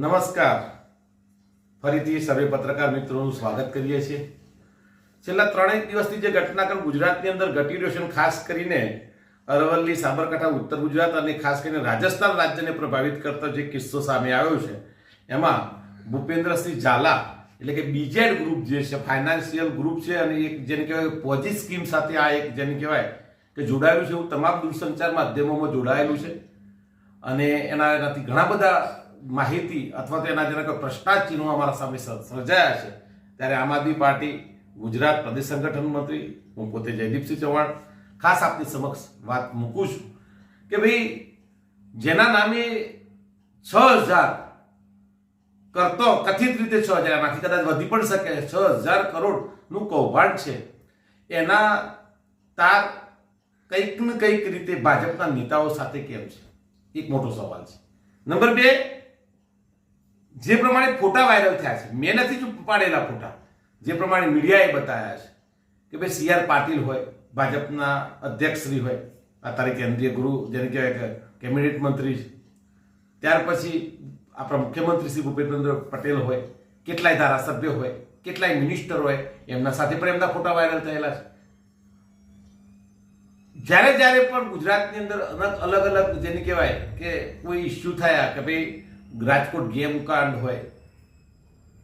નમસ્કાર. ફરીથી સર્વે પત્રકાર મિત્રોનું સ્વાગત કરીએ છીએ. છેલ્લા 3 દિવસથી જે ઘટનાક્રમ ગુજરાતની અંદર ઘટી રહ્યો છે, ખાસ કરીને અરવલ્લી, સાબરકાંઠા, ઉત્તર ગુજરાત અને ખાસ કરીને રાજસ્થાન રાજ્યને પ્રભાવિત કરતો જે કિસ્સો સામે આવ્યો છે, એમાં ભૂપેન્દ્રસિંહ ઝાલા એટલે કે બીજેડ ગ્રુપ જે છે, ફાઇનાન્શિયલ ગ્રુપ છે અને એક જેને કહેવાય પોઝી સ્કીમ સાથે આ એક જેને કહેવાય કે જોડાયેલું છે, એવું તમામ દૂરસંચાર માધ્યમોમાં જોડાયેલું છે અને એનાથી ઘણા બધા માહિતી અથવા તો એના જેના કોઈ પ્રશ્નાચિહ્નો અમારા સામે સર્જાયા છે. ત્યારે આમ આદમી પાર્ટી ગુજરાત પ્રદેશ સંગઠન મંત્રી હું પોતે જયદીપસિંહ ચૌહાણ ખાસ આપની સમક્ષ વાત મૂકું છું કે ભાઈ જેના નામે 6000 કરતો કથિત રીતે 6000, એનાથી કદાચ વધી પણ શકે, 6000 કરોડનું કૌભાંડ છે, એના તાર કંઈક ને કંઈક રીતે ભાજપના નેતાઓ સાથે કેમ છે, એક મોટો સવાલ છે. નંબર 2, જે પ્રમાણે ફોટા વાયરલ થયા છે, મેં નથી પાડેલા ફોટા, જે પ્રમાણે મીડિયાએ બતાવ્યા છે કે ભાઈ સી આર પાટીલ હોય, ભાજપના અધ્યક્ષશ્રી હોય, અત્યારે કેન્દ્રીય ગૃહ જેને કહેવાય કે કેબિનેટ મંત્રી છે, ત્યાર પછી આપણા મુખ્યમંત્રી શ્રી ભૂપેન્દ્ર પટેલ હોય, કેટલાય ધારાસભ્યો હોય, કેટલાય મિનિસ્ટર હોય, એમના સાથે પણ એમના ફોટા વાયરલ થયેલા છે. જ્યારે જ્યારે પણ ગુજરાતની અંદર અલગ અલગ જેને કહેવાય કે કોઈ ઇસ્યુ થયા કે ભાઈ રાજકોટ ગેમ કાંડ હોય,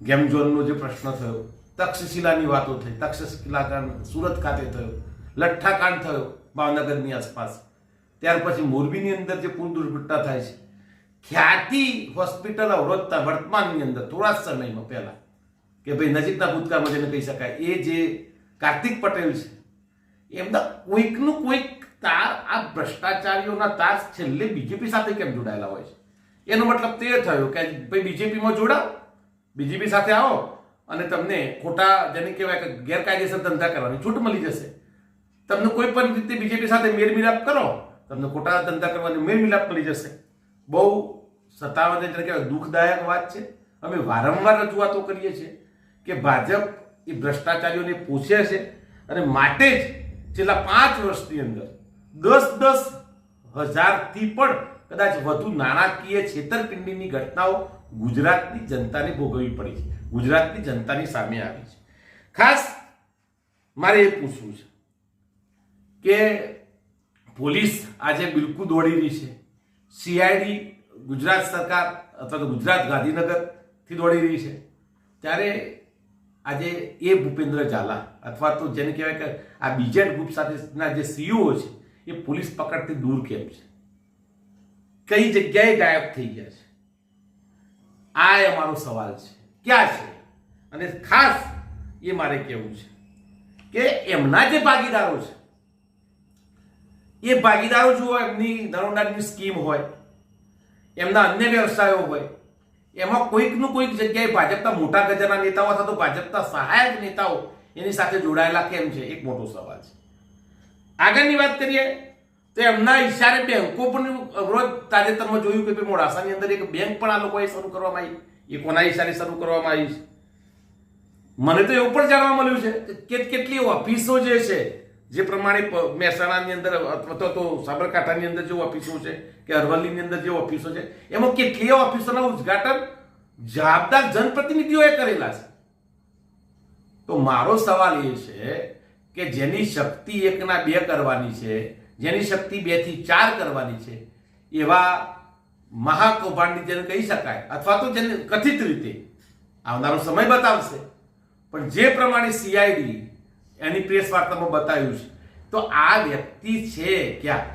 ગેમ ઝોનનો જે પ્રશ્ન થયો, તક્ષશિલાની વાતો થઈ, તક્ષશિલા કાંડ સુરત ખાતે થયો, લઠ્ઠા કાંડ થયો ભાવનગરની આસપાસ, ત્યાર પછી મોરબીની અંદર જે પૂર દુર્ઘટના થાય છે, ખ્યાતિ હોસ્પિટલ અવરોધતા વર્તમાનની અંદર થોડા જ સમયમાં પહેલા કે ભાઈ નજીકના ભૂતકાળમાં જેને કહી શકાય એ જે કાર્તિક પટેલ છે, એમના કોઈકનું કોઈક તાર આ ભ્રષ્ટાચારીઓના તાર છેલ્લે બીજેપી સાથે કેમ જોડાયેલા હોય છે. એનો મતલબ તે થયો કે ભાઈ બીજેપીમાં જોડાઓ, બીજેપી સાથે આવો અને તમને ખોટા જેને કહેવાય કે ગેરકાયદેસર ધંધા કરવાની છૂટ મળી જશે. તમને કોઈ પણ રીતે બીજેપી સાથે મેળમિલાપ કરો, તમને ખોટા ધંધા કરવાની મેળમિલાપ મળી જશે. બહુ સત્તાવન એટલે કહેવાય દુઃખદાયક વાત છે. અમે વારંવાર રજૂઆતો કરીએ છીએ કે ભાજપ એ ભ્રષ્ટાચારીઓને પૂછે છે અને માટે જ છેલ્લા 5 વર્ષની અંદર 10,000થી પણ કદાચ વધુ નાણાકીય છેતરપિંડીની ઘટનાઓ ગુજરાતની જનતાને ભોગવવી પડી છે, ગુજરાતની જનતાની સામે આવી છે. ખાસ મારે એ પૂછવું છે કે પોલીસ આજે બિલકુલ દોડી રહી છે, સીઆઈડી ગુજરાત સરકાર અથવા તો ગુજરાત ગાંધીનગરથી દોડી રહી છે, ત્યારે આજે એ ભૂપેન્દ્ર ઝાલા અથવા તો જેને કહેવાય કે આ બીજેડ ગ્રુપ સાથેના જે સીઈઓ છે એ પોલીસ પકડથી દૂર કેમ છે, કઈ જગ્યાએ ગાયબ થઈ ગયા છે, આ અમારો સવાલ છે. ક્યાં છે? અને ખાસ એ મારે કહેવું છે કે એમના જે ભાગીદારો છે એ ભાગીદારો જુઓ, એમની દરોડાની સ્કીમ હોય, એમના અન્ય વ્યવસાયો હોય, એમાં કોઈકનું કોઈક જગ્યાએ ભાજપના મોટા ગજાના નેતાઓ અથવા તો ભાજપના સહાયક નેતાઓ એની સાથે જોડાયેલા કેમ છે, એક મોટો સવાલ છે. આગળની વાત કરીએ તો એમના ઈશારે બેંકો પણ અવરોધ તાજેતરમાં જોયું કે મોડાસાની અંદર એક બેંક પણ આ લોકોએ શરૂ કરવામાં આવી. એ કોના ઈશારે શરૂ કરવામાં આવી છે? મને તો એવું પણ જાણવા મળ્યું છે કે કેટલી ઓફિસો જે છે, જે પ્રમાણે મહેસાણાની અંદર અથવા તો સાબરકાંઠાની અંદર જે ઓફિસો છે કે અરવલ્લીની અંદર જે ઓફિસો છે, એમાં કેટલી ઓફિસોના ઉદ્ઘાટન જવાબદાર જનપ્રતિનિધિઓએ કરેલા છે. તો મારો સવાલ એ છે કે જેની શક્તિ 1 ના 2 કરવાની છે, જેની શક્તિ 2 થી 4 કરવાની છે, એવા મહાકૌભાંડી જેને કહી શકાય અથવા તો જેને કથિત રીતે આવનારો સમય બતાવશે, પણ જે પ્રમાણે સીઆઈડી એની પ્રેસ વાર્તામાં બતાવ્યું છે, તો આ વ્યક્તિ છે ક્યાં?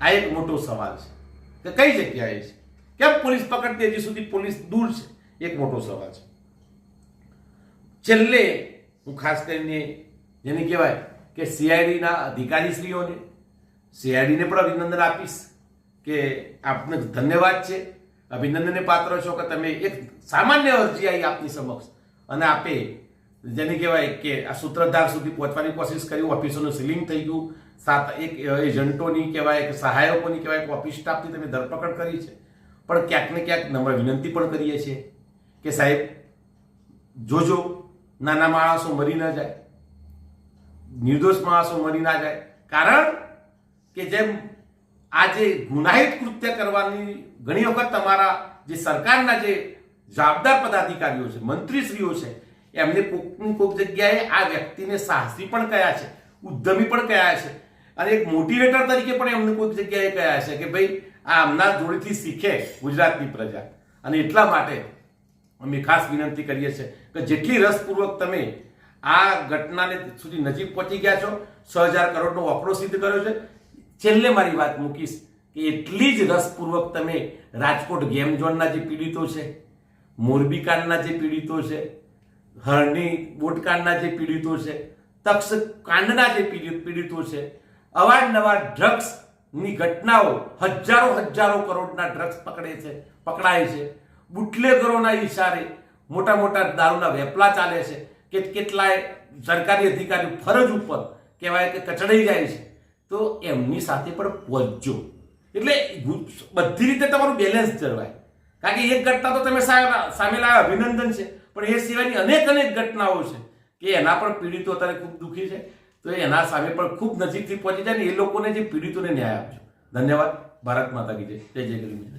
આ એક મોટો સવાલ છે કે કઈ જગ્યાએ છે, કેમ પોલીસ પકડતી હજી સુધી પોલીસ દૂર છે, એક મોટો સવાલ છે. છેલ્લે હું ખાસ કરીને જેને કહેવાય કે સીઆઈડીના અધિકારીશ્રીઓને, સીઆઈડીને પણ અભિનંદન આપીશ કે આપને ધન્યવાદ છે, અભિનંદનને પાત્ર છો કે તમે એક સામાન્ય અરજી આવી આપની સમક્ષ અને આપે જેને કહેવાય કે આ સૂત્રધાર સુધી પહોંચવાની કોશિશ કરી, ઓફિસોનું સીલિંગ થઈ ગયું, 7 એજન્ટોની કહેવાય કે સહાયકોની કહેવાય કે ઓફિસ સ્ટાફની તમે ધરપકડ કરી છે. પણ ક્યાંક ને ક્યાંક નમ્ર વિનંતી પણ કરીએ છીએ કે સાહેબ જોજો, નાના માણસો મરી ના જાય, નિર્દોષ માણસો મરી ના જાય. કારણ કે જેમ આ જે ગુનાહિત કૃત્ય કરવાની ઘણી વખત તમારા જે સરકારના જે જવાબદાર પદાધિકારીઓ છે, મંત્રીશ્રીઓ છે, એમને કોઈકની કોઈક જગ્યાએ આ વ્યક્તિને સાહસી પણ કહ્યા છે, ઉદ્યમી પણ કહ્યા છે, અને એક મોટિવેટર તરીકે પણ એમને કોઈક જગ્યાએ કહ્યા છે કે ભાઈ આ આમના જોડેથી શીખે ગુજરાતની પ્રજા. અને એટલા માટે અમે ખાસ વિનંતી કરીએ છીએ કે જેટલી રસપૂર્વક તમે આ ઘટનાને સુધી નજીક પહોંચી ગયા છો, 6,000 કરોડનો ઓફરો સિદ્ધ કર્યો છે, છેલ્લે મારી વાત મૂકીશ કે એટલી જ રસપૂર્વક તમે રાજકોટ ગેમ ઝોનના જે પીડિતો છે, મોરબી કાંડના જે પીડિતો છે, હરણી બોટકાંડના જે પીડિતો છે, તક્ષ કાંડના જે પીડિતો છે, અવારનવાર ડ્રગ્સની ઘટનાઓ હજારો કરોડના ડ્રગ્સ પકડાય છે, બુટલેગરોના ઈશારે મોટા મોટા દારૂના વેપલા ચાલે છે, કે કેટલાય સરકારી અધિકારીઓ ફરજ ઉપર કહેવાય કે કચડાઈ જાય છે, તો એમની સાથે પણ પહોંચજો. એટલે બધી રીતે તમારું બેલેન્સ જળવાય. કારણ કે એક ઘટના તો તમે સામે લાવ્યા, અભિનંદન છે, પણ એ સિવાયની અનેક ઘટનાઓ છે કે એના પણ પીડિતો અત્યારે ખૂબ દુઃખી છે. તો એના સામે પણ ખૂબ નજીકથી પહોંચી જાય ને એ લોકોને, જે પીડિતોને ન્યાય આપજો. ધન્યવાદ. ભારત માતા કી જય. જય જય ગરીબ.